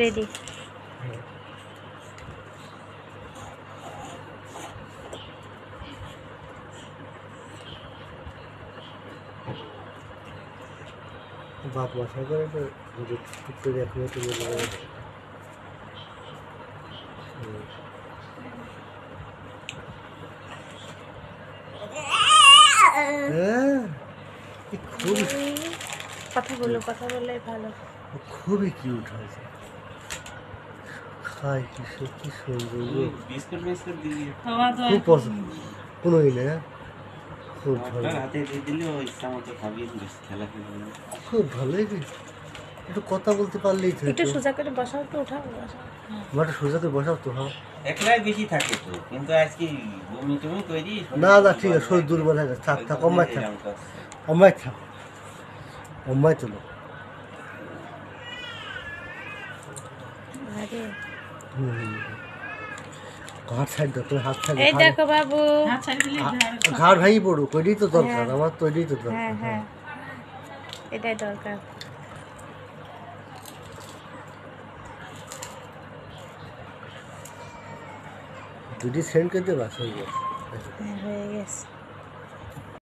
Ready. বাপ মশা করে তো ঠিক করে এক মিনিট খুবই কথা বলো, কথা বললে ভালো। খুবই কিউট হয়েছে, খাই কি সত্যি সুন্দর, বিস্কুট বিস্কুট দিয়ে খুব পছন্দ কোনো না, খুব ভালো, হাতে দিয়ে দিলে ও ইচ্ছা মতো খাবি, খেলা খেলবে। খুব ভালো। একটু কথা বলতে পারলেই তো, একটু সোজা করে বসাও তো, উঠাও বসাও। মাঠে সোজা করে বসাও তো। হ্যাঁ একলাই বেশি থাকে তো, কিন্তু আজকে বমি টমি তৈরি না না ঠিক আছে, শরীর দুর্বল হয়ে গেছে, থাক থাক, অম্মাই থাক, অম্মাই থাক, অম্মাই তোলো। আরে ঘাট সাইড দাও, তুমি হাত সাইড এই দেখো বাবু, ঘাড় ভাঙি পড়ুক, ওইটাই তো দরকার, আমার তো ওইটাই তো দরকার। হ্যাঁ হ্যাঁ, এটাই দরকার। যদি সেন্ড করে দেবা হয়ে গেছে। হয়ে গেছে।